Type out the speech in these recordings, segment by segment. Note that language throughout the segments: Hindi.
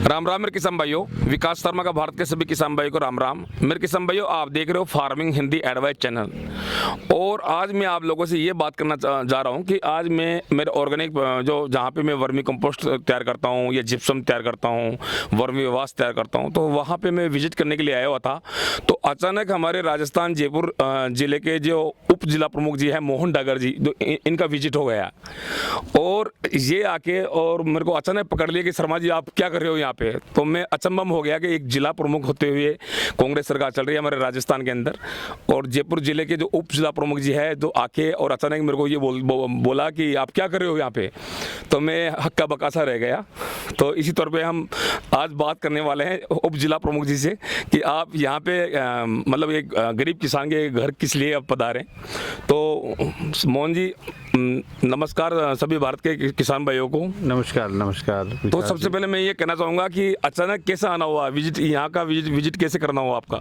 राम राम मेरे किसान भाइयों, विकास शर्मा का भारत के सभी किसान भाइयों को राम राम। मेरे किसान भाइयों, आप देख रहे हो फार्मिंग हिंदी एडवाइस चैनल। और आज मैं आप लोगों से ये बात करना जा रहा हूँ कि आज मैं मेरे ऑर्गेनिक जो जहाँ पे मैं वर्मी कंपोस्ट तैयार करता हूँ या जिप्सम तैयार करता हूँ, वर्मी वास तैयार करता हूँ, तो वहाँ पे मैं विजिट करने के लिए आया हुआ था। तो अचानक हमारे राजस्थान जयपुर जिले के जो उप जिला प्रमुख जी हैं मोहन डागर जी, जो इनका विजिट हो गया और ये आके और मेरे को अचानक पकड़ लिया कि शर्मा जी आप क्या कर रहे हो यहाँ पे। तो मैं अचंभव हो गया कि एक जिला प्रमुख होते हुए कांग्रेस सरकार चल रही है हमारे राजस्थान के अंदर, और जयपुर जिले के जो उप जिला प्रमुख जी है जो आके और अचानक मेरे को ये बोला कि आप क्या कर रहे हो यहाँ पे। तो मैं हक्का बक्का सा रह गया। तो इसी तौर पे हम आज बात करने वाले हैं उप जिला प्रमुख जी से कि आप यहाँ पे मतलब एक गरीब किसान के घर किस लिए आप पधारे। तो मोहन जी नमस्कार सभी भारत के किसान भाइयों को। नमस्कार नमस्कार। तो सबसे पहले मैं ये कहना चाहूँगा कि अचानक कैसे आना हुआ विजिट, यहाँ का विजिट कैसे करना हुआ आपका।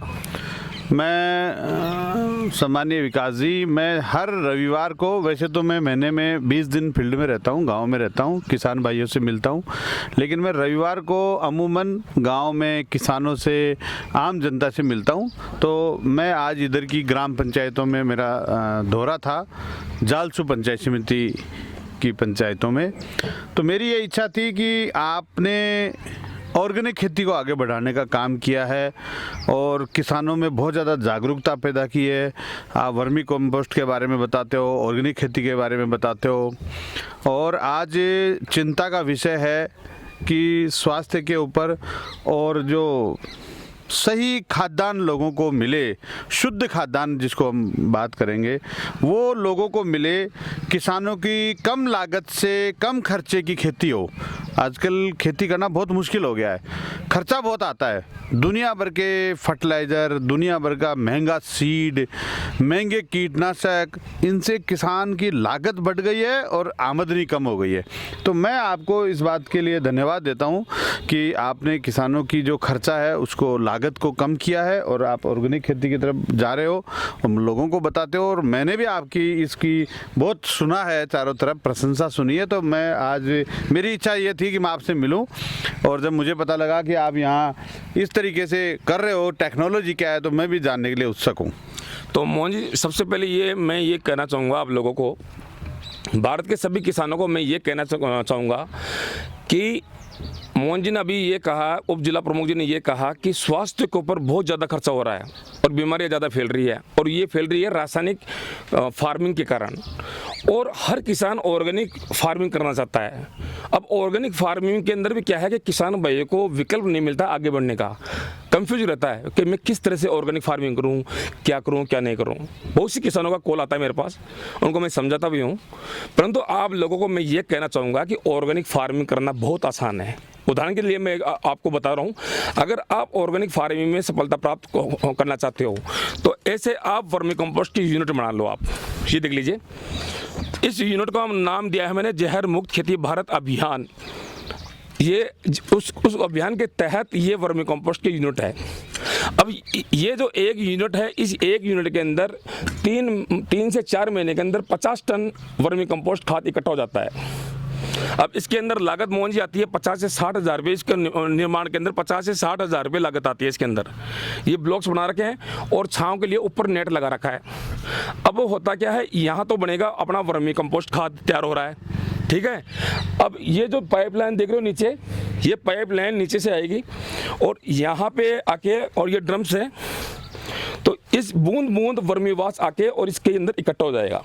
मैं सम्मानीय विकास जी, मैं हर रविवार को, वैसे तो मैं महीने में 20 दिन फील्ड में रहता हूँ, गांव में रहता हूँ, किसान भाइयों से मिलता हूँ, लेकिन मैं रविवार को अमूमन गांव में किसानों से, आम जनता से मिलता हूँ। तो मैं आज इधर की ग्राम पंचायतों में मेरा दौरा था, जालसू पंचायत समिति की पंचायतों में। तो मेरी ये इच्छा थी कि आपने ऑर्गेनिक खेती को आगे बढ़ाने का काम किया है और किसानों में बहुत ज़्यादा जागरूकता पैदा की है। आप वर्मी कंपोस्ट के बारे में बताते हो, ऑर्गेनिक खेती के बारे में बताते हो, और आज चिंता का विषय है कि स्वास्थ्य के ऊपर और जो सही खाद्यान्न लोगों को मिले, शुद्ध खाद्यान्न जिसको हम बात करेंगे, वो लोगों को मिले, किसानों की कम लागत से कम खर्चे की खेती हो। आजकल खेती करना बहुत मुश्किल हो गया है, खर्चा बहुत आता है, दुनिया भर के फर्टिलाइज़र, दुनिया भर का महंगा सीड, महंगे कीटनाशक, इनसे किसान की लागत बढ़ गई है और आमदनी कम हो गई है। तो मैं आपको इस बात के लिए धन्यवाद देता हूँ कि आपने किसानों की जो खर्चा है उसको, लागत को कम किया है और आप ऑर्गेनिक खेती की तरफ जा रहे हो, हम लोगों को बताते हो। और मैंने भी आपकी इसकी बहुत सुना है, चारों तरफ प्रशंसा सुनी है। तो मैं आज, मेरी इच्छा ये थी कि मैं आपसे मिलूं, और जब मुझे पता लगा कि आप यहाँ इस तरीके से कर रहे हो, टेक्नोलॉजी क्या है, तो मैं भी जानने के लिए उत्सुक हूँ। तो मोहन जी सबसे पहले मैं ये कहना चाहूँगा आप लोगों को, भारत के सभी किसानों को मैं ये कहना चाहूँगा कि मोहन जी ने अभी ये कहा, उप जिला प्रमुख जी ने ये कहा कि स्वास्थ्य के ऊपर बहुत ज़्यादा खर्चा हो रहा है और बीमारियां ज़्यादा फैल रही है, और ये फैल रही है रासायनिक फार्मिंग के कारण। और हर किसान ऑर्गेनिक फार्मिंग करना चाहता है। अब ऑर्गेनिक फार्मिंग के अंदर भी क्या है कि किसान भाइयों को विकल्प नहीं मिलता आगे बढ़ने का, कंफ्यूज रहता है कि मैं किस तरह से ऑर्गेनिक फार्मिंग करूं, क्या नहीं करूं। बहुत सी किसानों का कॉल आता है मेरे पास, उनको मैं समझाता भी हूं। परंतु आप लोगों को मैं ये कहना चाहूँगा कि ऑर्गेनिक फार्मिंग करना बहुत आसान है। उदाहरण के लिए मैं आपको बता रहा हूँ, अगर आप ऑर्गेनिक फार्मिंग में सफलता प्राप्त करना चाहते हो तो ऐसे आप वर्मी कंपोस्ट की यूनिट बना लो। आप ये देख लीजिए, इस यूनिट को हम नाम दिया है मैंने जहर मुक्त खेती भारत अभियान। ये उस अभियान के तहत ये वर्मी कंपोस्ट की यूनिट है। अब ये जो एक यूनिट है, इस एक यूनिट के अंदर 3 से 4 महीने के अंदर 50 टन वर्मी कंपोस्ट खाद इकट्ठा हो जाता है। अब इसके अंदर लागत मोहन जी आती है 50 से 60 हज़ार रुपये। इसके निर्माण के अंदर 50 से 60 हज़ार रुपये लागत आती है इसके अंदर। ये ब्लॉक्स बना रखे हैं और छांव के लिए ऊपर नेट लगा रखा है। अब वो होता क्या है, यहाँ तो बनेगा अपना वर्मी कंपोस्ट खाद तैयार हो रहा है, ठीक है। अब ये जो पाइपलाइन देख रहे हो नीचे, ये पाइपलाइन नीचे से आएगी और यहाँ पे आके, और ये ड्रम्स है, तो इस बूंद बूंद वर्मी वास आके और इसके अंदर इकट्ठा हो जाएगा।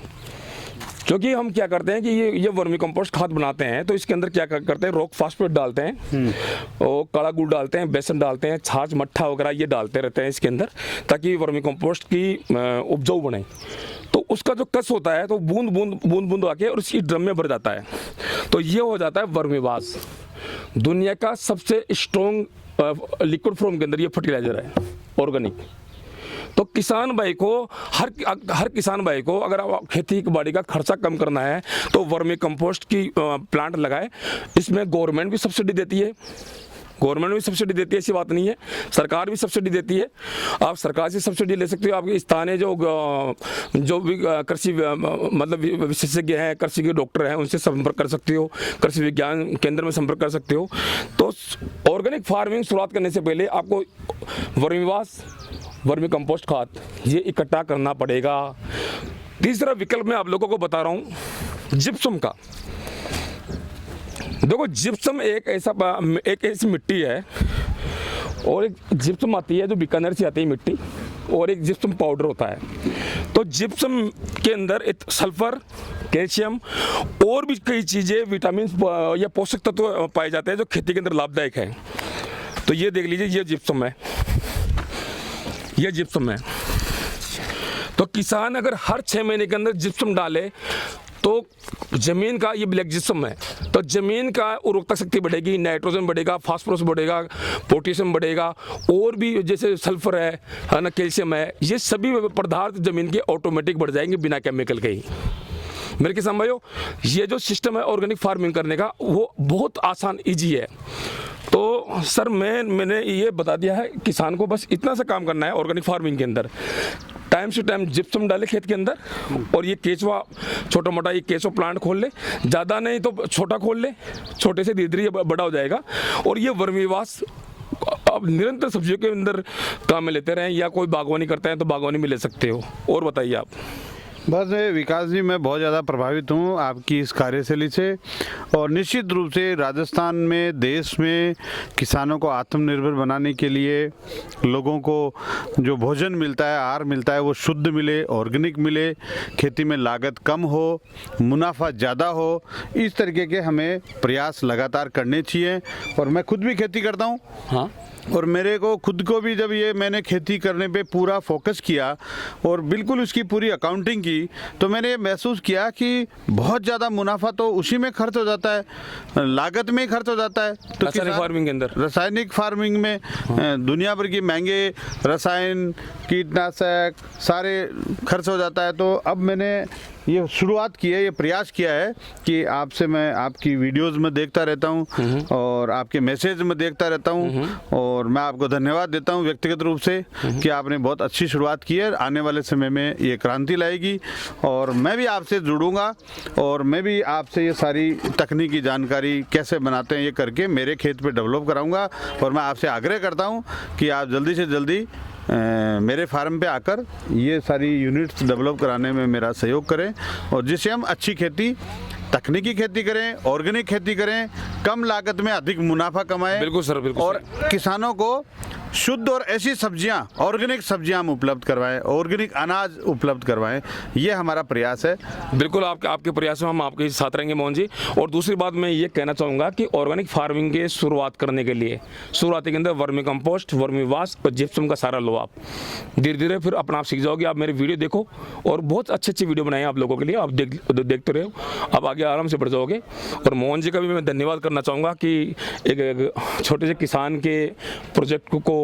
क्योंकि हम क्या करते हैं कि ये वर्मी कंपोस्ट खाद बनाते हैं, तो इसके अंदर क्या करते हैं, रॉक फास्फेट डालते हैं और काला गुड़ डालते हैं, बेसन डालते हैं, छाछ मट्ठा वगैरह ये डालते रहते हैं इसके अंदर, ताकि वर्मी कंपोस्ट की उपजाऊ बने। तो उसका जो कस होता है तो बूंद बूंद आके और इसकी ड्रम में भर जाता है। तो ये हो जाता है वर्मी वास। दुनिया का सबसे स्ट्रॉन्ग लिक्विड फॉर्म के अंदर ये फर्टिलाइजर है ऑर्गेनिक। तो किसान भाई को, हर किसान भाई को अगर खेती बाड़ी का खर्चा कम करना है तो वर्मी कंपोस्ट की प्लांट लगाए। इसमें गवर्नमेंट भी सब्सिडी देती है, गवर्नमेंट भी सब्सिडी देती है, ऐसी बात नहीं है, सरकार भी सब्सिडी देती है। आप सरकार से सब्सिडी ले सकते हो। आपके स्थानीय जो भी कृषि मतलब विशेषज्ञ हैं, कृषि के डॉक्टर हैं, उनसे संपर्क कर सकते हो, कृषि विज्ञान केंद्र में संपर्क कर सकते हो। तो ऑर्गेनिक फार्मिंग शुरुआत करने से पहले आपको वर्मी कंपोस्ट खाद ये इकट्ठा करना पड़ेगा। तीसरा विकल्प मैं आप लोगों को बता रहा हूँ, जिप्सम का। देखो, जिप्सम एक ऐसी मिट्टी है, और एक जिप्सम आती है जो बीकानेर से आती है मिट्टी, और एक जिप्सम पाउडर होता है। तो जिप्सम के अंदर एक सल्फर, कैल्शियम और भी कई चीज़ें, विटामिन या पोषक तत्व पाए जाते हैं जो खेती के अंदर लाभदायक है। तो ये देख लीजिए, ये जिप्सम है, ये जिप्सम है। तो किसान अगर हर 6 महीने के अंदर जिप्सम डाले तो जमीन का, ये ब्लैक जिप्सम है, तो जमीन का उर्वरकता शक्ति बढ़ेगी, नाइट्रोजन बढ़ेगा, फास्फोरस बढ़ेगा, पोटेशियम बढ़ेगा, और भी जैसे सल्फर है ना, कैल्शियम है, ये सभी पदार्थ जमीन के ऑटोमेटिक बढ़ जाएंगे बिना केमिकल के ही। मेरे किसान भाइयों, ये जो सिस्टम है ऑर्गेनिक फार्मिंग करने का, वो बहुत आसान, ईजी है। तो सर मैंने ये बता दिया है, किसान को बस इतना सा काम करना है ऑर्गेनिक फार्मिंग के अंदर, टाइम से टाइम जिप्सम डाले खेत के अंदर, और ये केचुआ छोटा मोटा ये केचुआ प्लांट खोल ले, ज़्यादा नहीं तो छोटा खोल ले, छोटे से धीरे धीरे बड़ा हो जाएगा। और ये वर्मीवास अब निरंतर सब्जियों के अंदर काम में लेते रहें, या कोई बागवानी करते हैं तो बागवानी में ले सकते हो। और बताइए आप। बस विकास जी, मैं बहुत ज़्यादा प्रभावित हूँ आपकी इस कार्यशैली से, और निश्चित रूप से राजस्थान में, देश में किसानों को आत्मनिर्भर बनाने के लिए, लोगों को जो भोजन मिलता है, आहार मिलता है, वो शुद्ध मिले, ऑर्गेनिक मिले, खेती में लागत कम हो, मुनाफा ज़्यादा हो, इस तरीके के हमें प्रयास लगातार करने चाहिए। और मैं खुद भी खेती करता हूँ। हाँ, और मेरे को खुद को भी, जब ये मैंने खेती करने पे पूरा फोकस किया और बिल्कुल उसकी पूरी अकाउंटिंग की, तो मैंने ये महसूस किया कि बहुत ज़्यादा मुनाफा तो उसी में खर्च हो जाता है, लागत में ही खर्च हो जाता है। तो रासायनिक फार्मिंग के अंदर, रासायनिक फार्मिंग में दुनिया भर की महंगे रसायन, कीटनाशक सारे खर्च हो जाता है। तो अब मैंने ये शुरुआत की है, ये प्रयास किया है कि आपसे, मैं आपकी वीडियोस में देखता रहता हूँ और आपके मैसेज में देखता रहता हूँ, और मैं आपको धन्यवाद देता हूँ व्यक्तिगत रूप से कि आपने बहुत अच्छी शुरुआत की है। आने वाले समय में ये क्रांति लाएगी, और मैं भी आपसे जुड़ूंगा, और मैं भी आपसे ये सारी तकनीकी जानकारी कैसे बनाते हैं ये करके मेरे खेत पे डेवलप कराऊंगा। और मैं आपसे आग्रह करता हूँ कि आप जल्दी से जल्दी मेरे फार्म पे आकर ये सारी यूनिट्स डेवलप कराने में मेरा सहयोग करें, और जिससे हम अच्छी खेती, तकनीकी खेती करें, ऑर्गेनिक खेती करें, कम लागत में अधिक मुनाफा कमाएं। बिल्कुल सर, बिल्कुल। और किसानों को शुद्ध और ऐसी सब्जियां, ऑर्गेनिक सब्जियां हम उपलब्ध करवाएं, ऑर्गेनिक अनाज उपलब्ध करवाएं, ये हमारा प्रयास है। बिल्कुल, आपके प्रयास में हम आपके साथ रहेंगे मोहन जी। और दूसरी बात मैं ये कहना चाहूँगा कि ऑर्गेनिक फार्मिंग के शुरुआत करने के लिए, शुरुआती के अंदर वर्मी कंपोस्ट, वर्मी वाश और जिप्सम का सारा लो आप, धीरे धीरे फिर अपना आप सीख जाओगे। आप मेरे वीडियो देखो, और बहुत अच्छी वीडियो बनाए आप लोगों के लिए, आप देखते रहो, आप आगे आराम से बढ़ जाओगे। और मोहन जी का भी मैं धन्यवाद करना चाहूँगा कि एक छोटे से किसान के प्रोजेक्ट को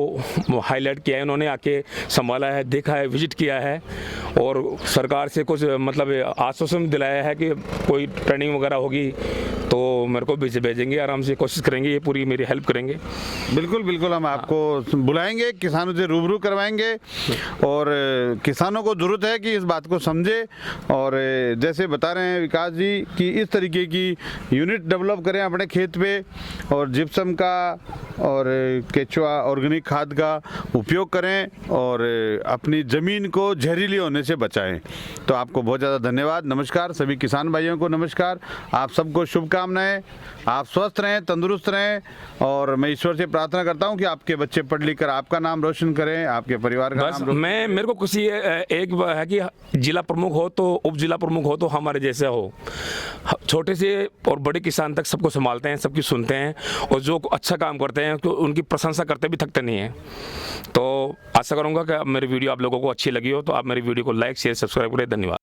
हाईलाइट किया है, उन्होंने आके संभाला है, देखा है, विजिट किया है, और सरकार से कुछ मतलब आश्वासन दिलाया है कि कोई ट्रेनिंग वगैरह होगी तो मेरे को भेजेंगे, आराम से कोशिश करेंगे, ये पूरी मेरी हेल्प करेंगे। बिल्कुल बिल्कुल, हम आपको बुलाएंगे, किसानों से रूबरू करवाएंगे, और किसानों को ज़रूरत है कि इस बात को समझे। और जैसे बता रहे हैं विकास जी कि इस तरीके की यूनिट डेवलप करें अपने खेत पे, और जिप्सम का और केचुआ ऑर्गेनिक खाद का उपयोग करें, और अपनी ज़मीन को जहरीली होने से बचाएं। तो आपको बहुत ज़्यादा धन्यवाद। नमस्कार सभी किसान भाइयों को, नमस्कार। आप सबको शुभकामनाएं, आप स्वस्थ रहें, तंदुरुस्त रहें, और मैं ईश्वर से प्रार्थना करता हूं कि आपके बच्चे पढ़ लिख कर आपका नाम रोशन करें, आपके परिवार का नाम रोशन। मेरे को खुशी एक है कि जिला प्रमुख हो तो, उप जिला प्रमुख हो तो हमारे जैसे हो, छोटे से और बड़े किसान तक सबको संभालते हैं, सबकी सुनते हैं, और जो अच्छा काम करते हैं तो उनकी प्रशंसा करते भी थकते नहीं हैं। तो आशा करूँगा कि मेरी वीडियो आप लोगों को अच्छी लगी हो, तो आप मेरी वीडियो को लाइक, शेयर, सब्सक्राइब करें। धन्यवाद।